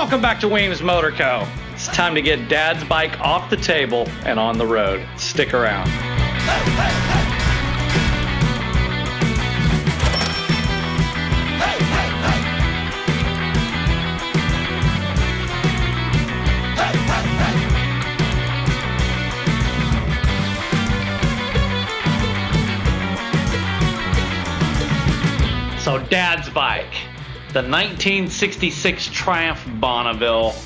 Welcome back to Weems Motor Co. It's time to get Dad's bike off the table and on the road. Stick around. So Dad's bike, the 1966 Triumph Bonneville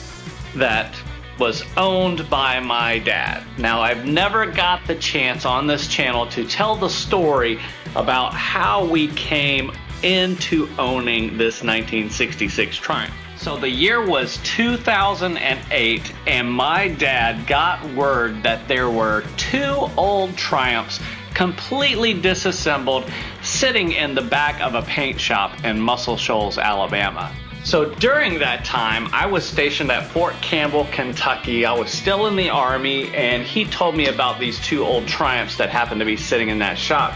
that was owned by my dad. Now, I've never got the chance on this channel to tell the story about how we came into owning this 1966 Triumph. So the year was 2008, and my dad got word that there were two old Triumphs completely disassembled sitting in the back of a paint shop in Muscle Shoals, Alabama. So during that time, I was stationed at Fort Campbell, Kentucky. I was still in the Army, and he told me about these two old Triumphs that happened to be sitting in that shop.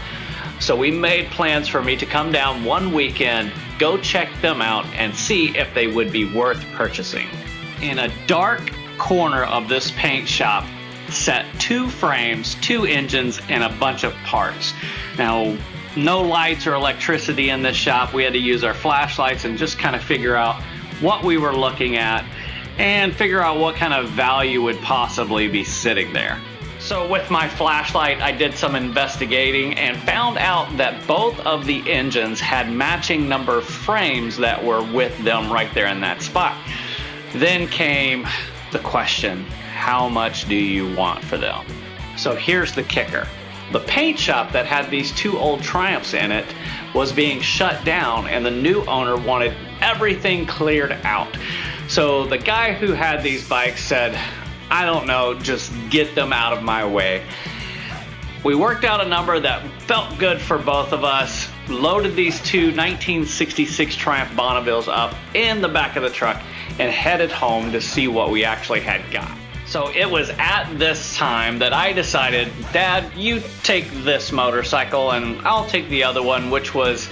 So we made plans for me to come down one weekend, go check them out, and see if they would be worth purchasing. In a dark corner of this paint shop sat two frames, two engines, and a bunch of parts. Now, no lights or electricity in this shop. We had to use our flashlights and just kind of figure out what we were looking at and figure out what kind of value would possibly be sitting there. So with my flashlight, I did some investigating and found out that both of the engines had matching number frames that were with them right there in that spot. Then came the question, how much do you want for them? So here's the kicker. The paint shop that had these two old Triumphs in it was being shut down, and the new owner wanted everything cleared out. So the guy who had these bikes said, I don't know, just get them out of my way. We worked out a number that felt good for both of us, loaded these two 1966 Triumph Bonnevilles up in the back of the truck, and headed home to see what we actually had got. So it was at this time that I decided, Dad, you take this motorcycle and I'll take the other one, which was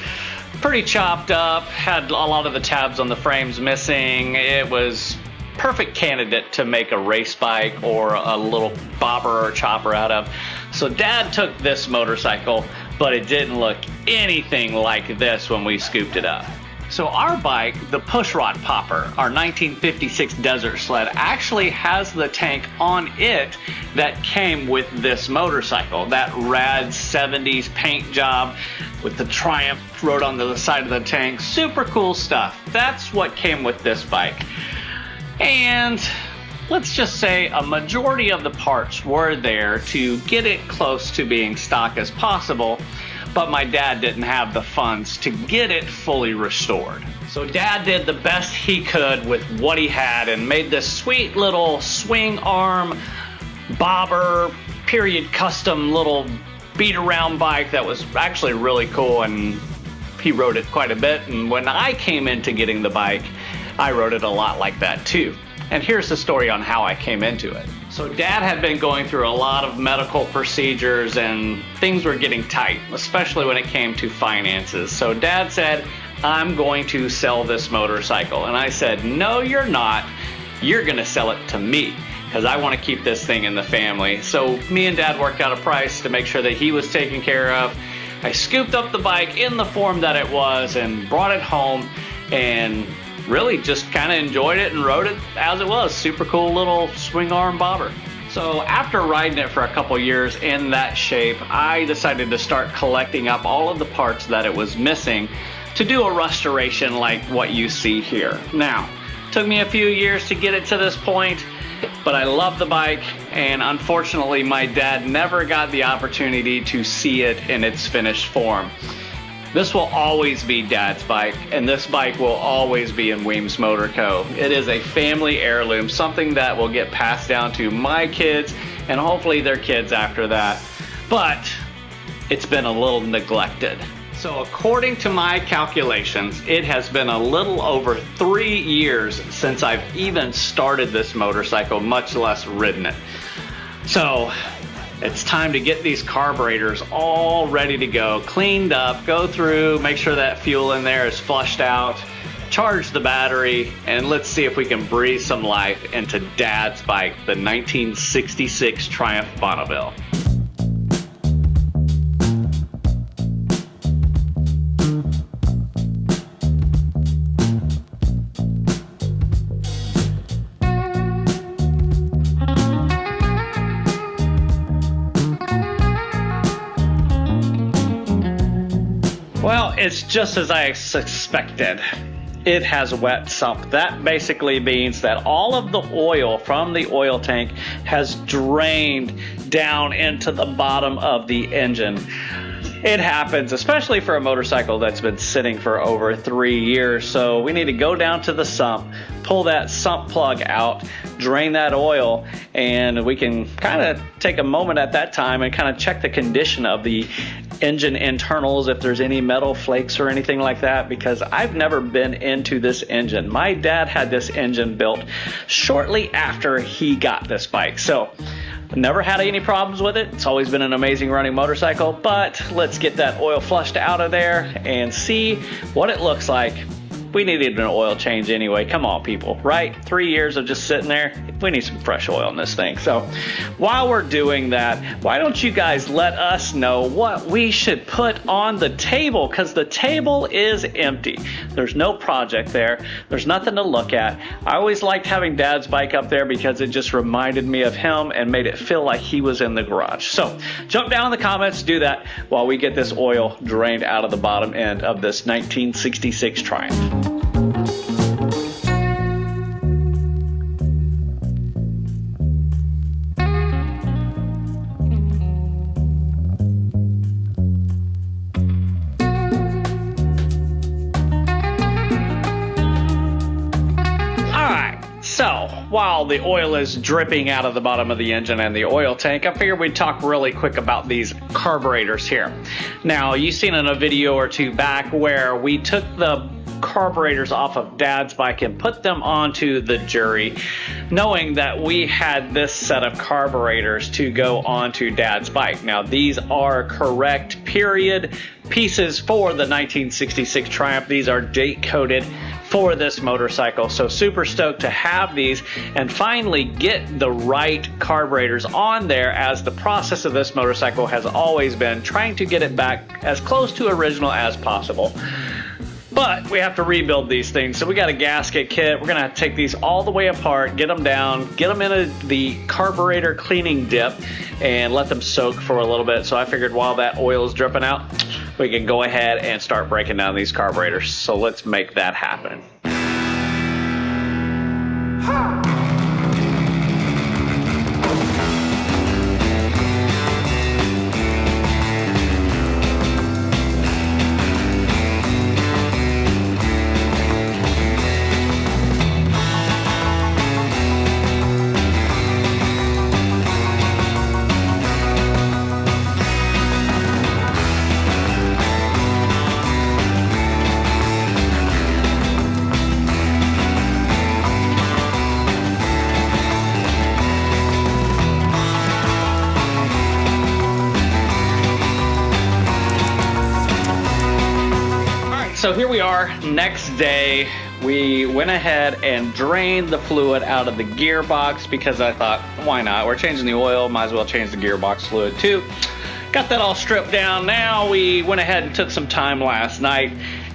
pretty chopped up, had a lot of the tabs on the frames missing. It was perfect candidate to make a race bike or a little bobber or chopper out of. So Dad took this motorcycle, but it didn't look anything like this when we scooped it up. So our bike, the Pushrod Popper, our 1956 Desert Sled, actually has the tank on it that came with this motorcycle. That rad 70s paint job with the Triumph wrote on the side of the tank. Super cool stuff. That's what came with this bike. And let's just say a majority of the parts were there to get it close to being stock as possible, but my dad didn't have the funds to get it fully restored. So Dad did the best he could with what he had and made this sweet little swing arm bobber period custom little beat around bike that was actually really cool, and he rode it quite a bit. And when I came into getting the bike, I rode it a lot like that too. And here's the story on how I came into it. So Dad had been going through a lot of medical procedures and things were getting tight, especially when it came to finances. So Dad said, I'm going to sell this motorcycle. And I said, no, you're not. You're gonna sell it to me because I want to keep this thing in the family. So me and Dad worked out a price to make sure that he was taken care of. I scooped up the bike in the form that it was and brought it home and really just kind of enjoyed it and rode it as it was. Super cool little swing arm bobber. So after riding it for a couple years in that shape, I decided to start collecting up all of the parts that it was missing to do a restoration like what you see here. Now, took me a few years to get it to this point, but I love the bike, and unfortunately my dad never got the opportunity to see it in its finished form. This will always be Dad's bike, and this bike will always be in Weems Motor Co. It is a family heirloom, something that will get passed down to my kids and hopefully their kids after that. But it's been a little neglected. So according to my calculations, it has been a little over 3 years since I've even started this motorcycle, much less ridden it. So it's time to get these carburetors all ready to go, cleaned up, go through, make sure that fuel in there is flushed out, charge the battery, and let's see if we can breathe some life into Dad's bike, the 1966 Triumph Bonneville. Well, it's just as I suspected. It has a wet sump. That basically means that all of the oil from the oil tank has drained down into the bottom of the engine. It happens, especially for a motorcycle that's been sitting for over 3 years. So we need to go down to the sump, pull that sump plug out, drain that oil, and we can kind of take a moment at that time and kind of check the condition of the engine internals, if there's any metal flakes or anything like that, because I've never been into this engine. My dad had this engine built shortly after he got this bike, so never had any problems with it. It's always been an amazing running motorcycle, but let's get that oil flushed out of there and see what it looks like. We needed an oil change anyway. Come on, people, right? 3 years of just sitting there. We need some fresh oil in this thing. So while we're doing that, why don't you guys let us know what we should put on the table? Because the table is empty. There's no project there. There's nothing to look at. I always liked having Dad's bike up there because it just reminded me of him and made it feel like he was in the garage. So jump down in the comments, do that while we get this oil drained out of the bottom end of this 1966 Triumph. So, while the oil is dripping out of the bottom of the engine and the oil tank, I figured we'd talk really quick about these carburetors here. Now, you've seen in a video or two back where we took the carburetors off of Dad's bike and put them onto the Jury, knowing that we had this set of carburetors to go onto Dad's bike. Now, these are correct period pieces for the 1966 Triumph. These are date coded for this motorcycle, so super stoked to have these and finally get the right carburetors on there, as the process of this motorcycle has always been trying to get it back as close to original as possible. But we have to rebuild these things, so we got a gasket kit. We're gonna have to take these all the way apart, get them down, get them into the carburetor cleaning dip, and let them soak for a little bit. So I figured while that oil is dripping out, we can go ahead and start breaking down these carburetors. So let's make that happen. So here we are, next day. We went ahead and drained the fluid out of the gearbox because I thought, why not? We're changing the oil, might as well change the gearbox fluid too. Got that all stripped down. Now we went ahead and took some time last night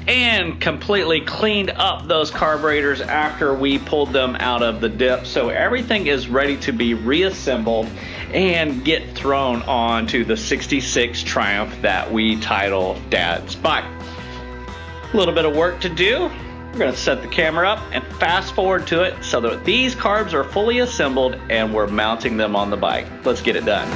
and completely cleaned up those carburetors after we pulled them out of the dip. So everything is ready to be reassembled and get thrown onto the 66 Triumph that we titled Dad's Bike. A little bit of work to do. We're going to set the camera up and fast forward to it so that these carbs are fully assembled and we're mounting them on the bike. Let's get it done.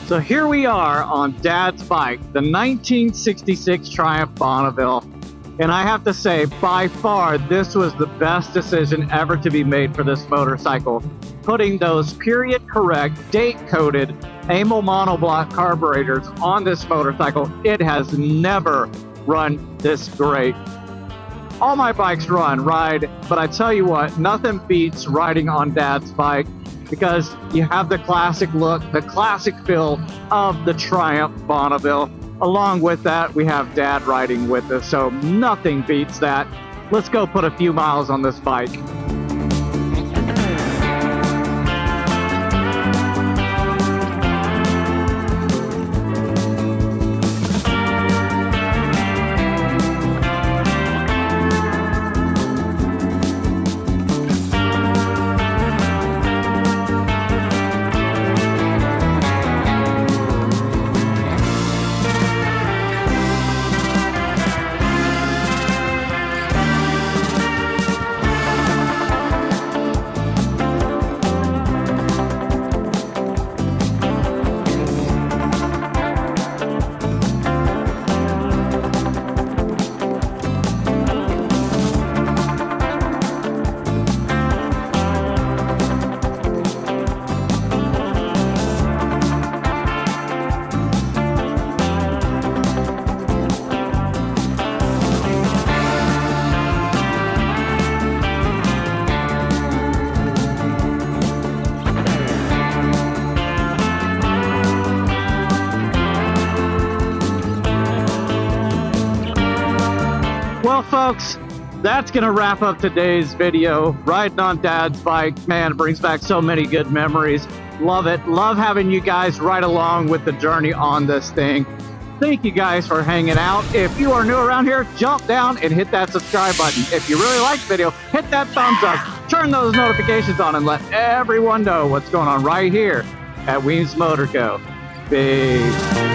So here we are on Dad's bike, the 1966 Triumph Bonneville. And I have to say, by far, this was the best decision ever to be made for this motorcycle. Putting those period correct, date coded Amel monoblock carburetors on this motorcycle, it has never run this great. All my bikes ride, but I tell you what, nothing beats riding on Dad's bike because you have the classic look, the classic feel of the Triumph Bonneville. Along with that, we have Dad riding with us, so nothing beats that. Let's go put a few miles on this bike. Well, folks, that's going to wrap up today's video. Riding on Dad's bike, man, it brings back so many good memories. Love it. Love having you guys ride along with the journey on this thing. Thank you guys for hanging out. If you are new around here, jump down and hit that subscribe button. If you really like the video, hit that thumbs up. Turn those notifications on and let everyone know what's going on right here at Weems Motor Co. Peace.